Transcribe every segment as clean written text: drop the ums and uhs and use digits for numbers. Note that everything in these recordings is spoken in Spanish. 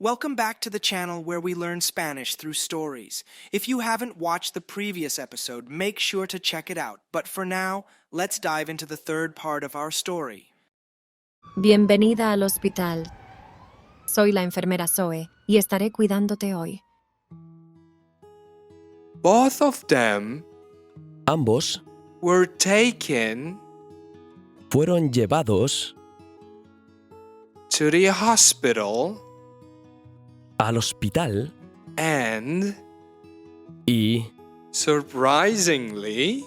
Welcome back to the channel where we learn Spanish through stories. If you haven't watched the previous episode, make sure to check it out. But for now, let's dive into the third part of our story. Bienvenida al hospital. Soy la enfermera Zoe y estaré cuidándote hoy. Both of them Ambos were taken fueron llevados to the hospital al hospital and, y, surprisingly,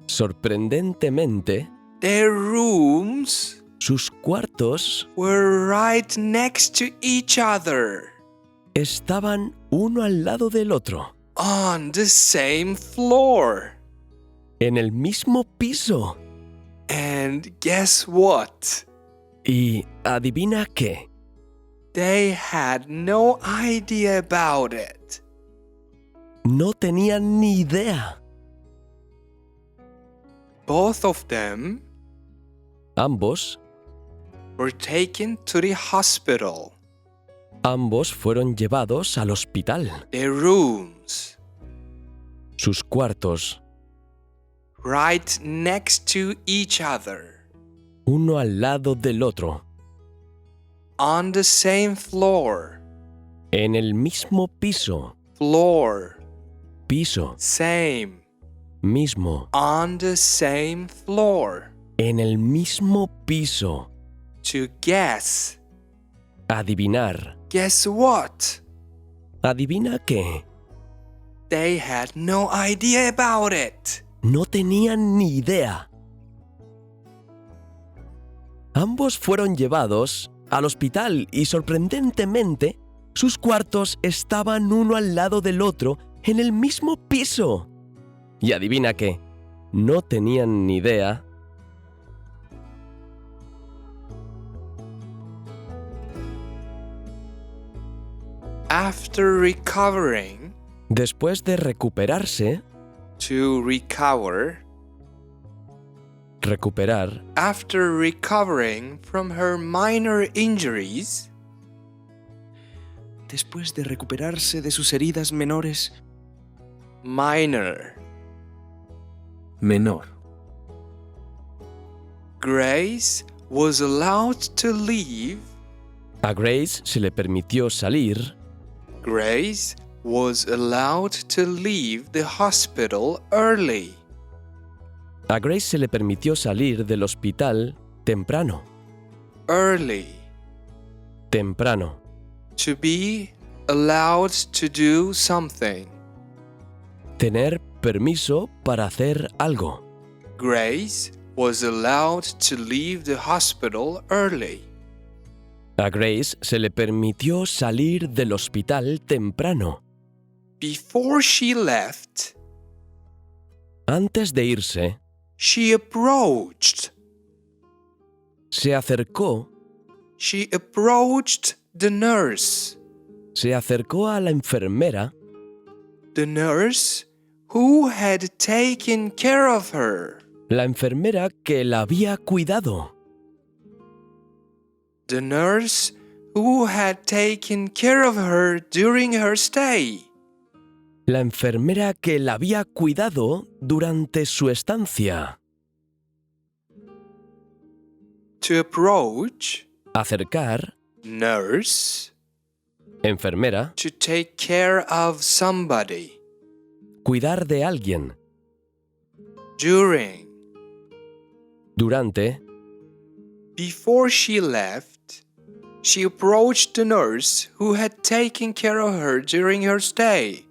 sorprendentemente, their rooms sus cuartos were right next to each other estaban uno al lado del otro, on the same floor. en el mismo piso. And guess what? Y adivina qué, They had no idea about it. no tenían ni idea. Both of them Ambos were taken to the hospital. Ambos fueron llevados al hospital. Their rooms Sus cuartos, right next to each other, uno al lado del otro, on the same floor. en el mismo piso, Floor, piso, same, mismo, on the same floor. en el mismo piso. To guess. Adivinar. Guess what? ¿Adivina qué? They had no idea about it. No tenían ni idea. Ambos fueron llevados al hospital y sorprendentemente sus cuartos estaban uno al lado del otro en el mismo piso. Y adivina qué, no tenían ni idea. After recovering, Después de recuperarse, to recover, recuperar, after recovering from her minor injuries, Después de recuperarse de sus heridas menores, minor, menor. Grace was allowed to leave. a Grace se le permitió salir. Grace was allowed to leave the hospital early. A Grace se le permitió salir del hospital temprano. Early. Temprano. To be allowed to do something. Tener permiso para hacer algo. Grace was allowed to leave the hospital early. A Grace se le permitió salir del hospital temprano. Before she left, Antes de irse, she approached. se acercó The nurse. Se acercó a la enfermera, The nurse who had taken care of her. la enfermera que la había cuidado. The nurse who had taken care of her during her stay. La enfermera que la había cuidado durante su estancia. To approach, Acercar, nurse, enfermera, to take care of somebody. cuidar de alguien. During, Durante, before she left, she approached the nurse who had taken care of her during her stay.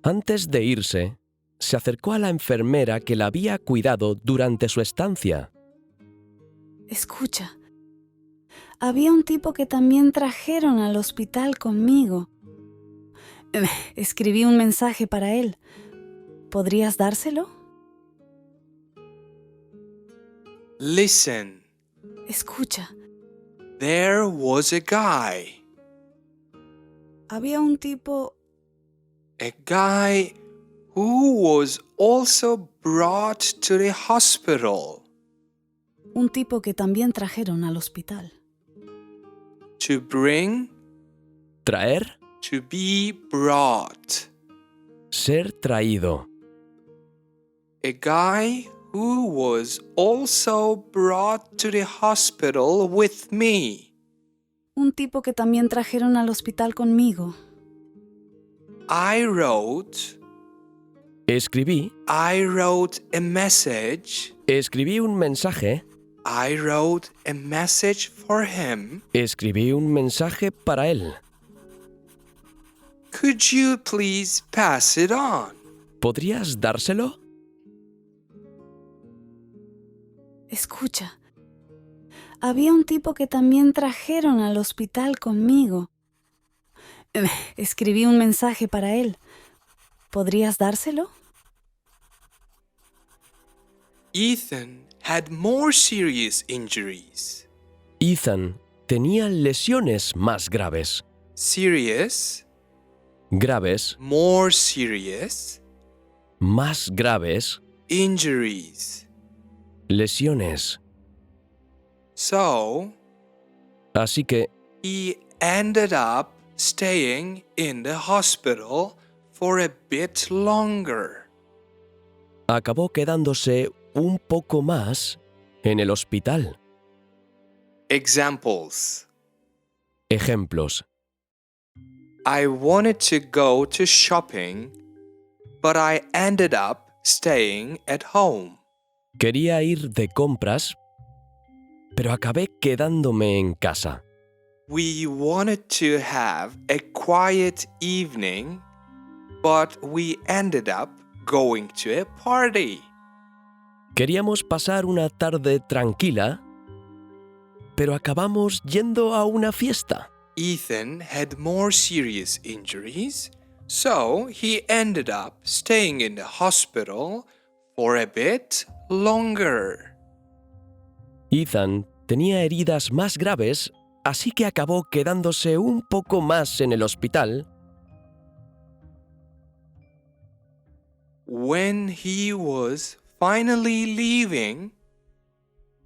antes de irse, se acercó a la enfermera que la había cuidado durante su estancia. Escucha, había un tipo que también trajeron al hospital conmigo. Escribí un mensaje para él. ¿Podrías dárselo? Listen, Escucha, there was a guy. había un tipo A guy who was also brought to the hospital. un tipo que también trajeron al hospital. To bring Traer, to be brought. ser traído. A guy who was also brought to the hospital with me. Un tipo que también trajeron al hospital conmigo. I wrote Escribí a message. Escribí un mensaje. I wrote a message for him. Escribí un mensaje para él. Could you please pass it on? ¿Podrías dárselo? Escucha. Había un tipo que también trajeron al hospital conmigo. Escribí un mensaje para él. ¿Podrías dárselo? Ethan had more serious injuries. Ethan tenía lesiones más graves. Serious, Graves, more serious, más graves, injuries. lesiones. So, Así que he ended up staying in the hospital for a bit longer. acabó quedándose un poco más en el hospital. Examples. Ejemplos. I wanted to go to shopping, but I ended up staying at home. Quería ir de compras, pero acabé quedándome en casa. We wanted to have a quiet evening, but we ended up going to a party. Queríamos pasar una tarde tranquila, pero acabamos yendo a una fiesta. Ethan had more serious injuries, so he ended up staying in the hospital for a bit longer. Ethan tenía heridas más graves, así que acabó quedándose un poco más en el hospital. When he was finally leaving,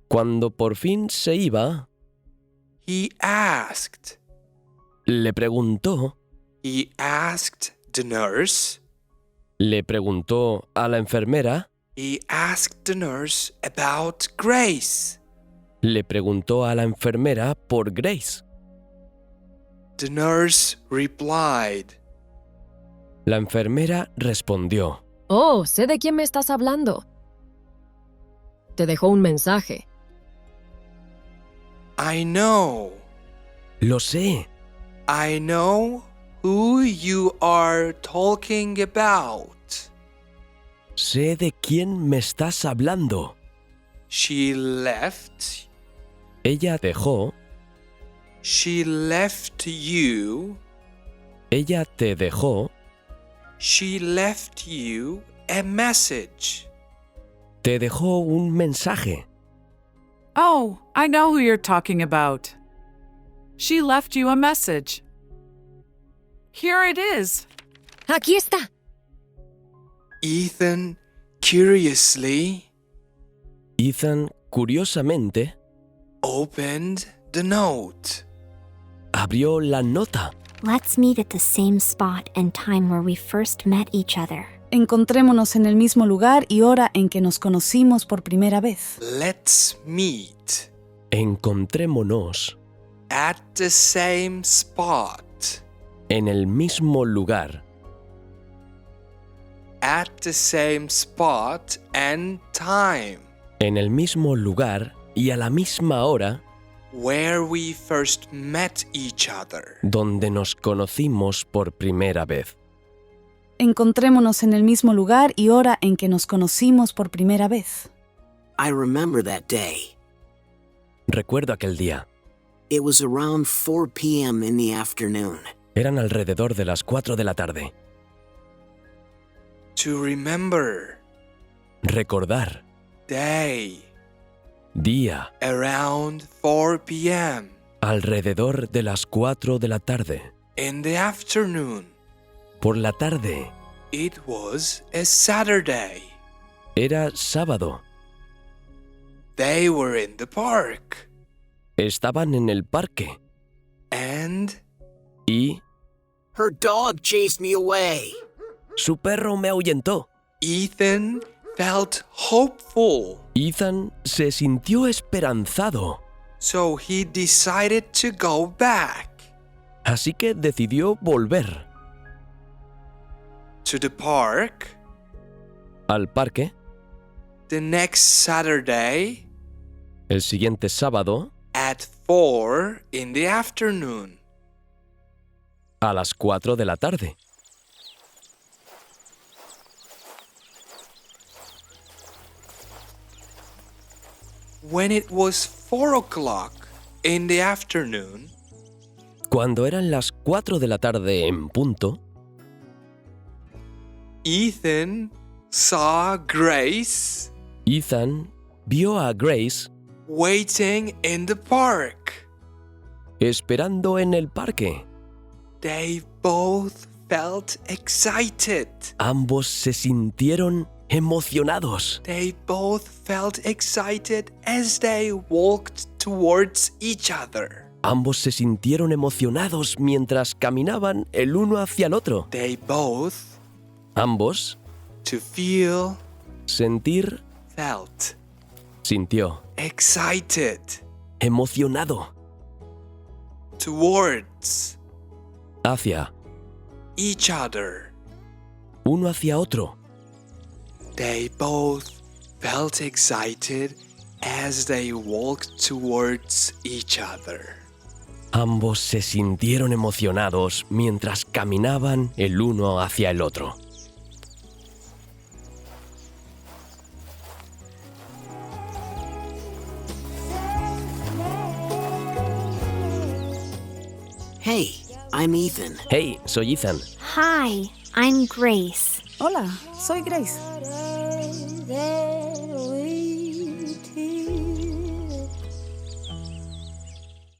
Cuando por fin se iba, he asked le preguntó the nurse, le preguntó a la enfermera, he asked the nurse about Grace. le preguntó a la enfermera por Grace. The nurse replied, La enfermera respondió, Oh, sé de quién me estás hablando. Te dejó un mensaje. I know. lo sé, I know who you are talking about. sé de quién me estás hablando. She left. Ella dejó, She left you. ella te dejó, She left you a message. te dejó un mensaje. Oh, I know who you're talking about. She left you a message. Here it is. Aquí está. Ethan, curiously, Ethan, curiosamente, opened the note. abrió la nota. Let's meet at the same spot and time where we first met each other. Encontrémonos en el mismo lugar y hora en que nos conocimos por primera vez. Let's meet Encontrémonos at the same spot. en el mismo lugar, At the same spot and time en el mismo lugar y a la misma hora where we first met each other. donde nos conocimos por primera vez. Encontrémonos en el mismo lugar y hora en que nos conocimos por primera vez. I remember that day. Recuerdo aquel día. It was around 4 p.m. in the afternoon. Eran alrededor de las 4 de la tarde. To remember, Recordar. day, Día. around 4 p.m. Alrededor de las 4 de la tarde. in the afternoon. Por la tarde. It was a Saturday. Era sábado. They were in the park. Estaban en el parque. And Y Her dog chased me away. Su perro me ahuyentó. Ethan felt hopeful, Ethan se sintió esperanzado, so he decided to go back así que decidió volver to the park al parque the next Saturday el siguiente sábado at 4 in the afternoon. a las 4 de la tarde. When it was 4 o'clock in the afternoon, Cuando eran las 4 de la tarde en punto, Ethan saw Grace Ethan vio a Grace waiting in the park. esperando en el parque. They both felt excited. Ambos se sintieron emocionados. They both felt excited as they walked towards each other. Ambos se sintieron emocionados mientras caminaban el uno hacia el otro. They both, Ambos, to feel, sentir, felt sintió, excited emocionado, towards hacia, each other. uno hacia otro. They both felt excited as they walked towards each other. Ambos se sintieron emocionados mientras caminaban el uno hacia el otro. Hey, I'm Ethan. Hey, soy Ethan. Hi, I'm Grace. Hola, soy Grace.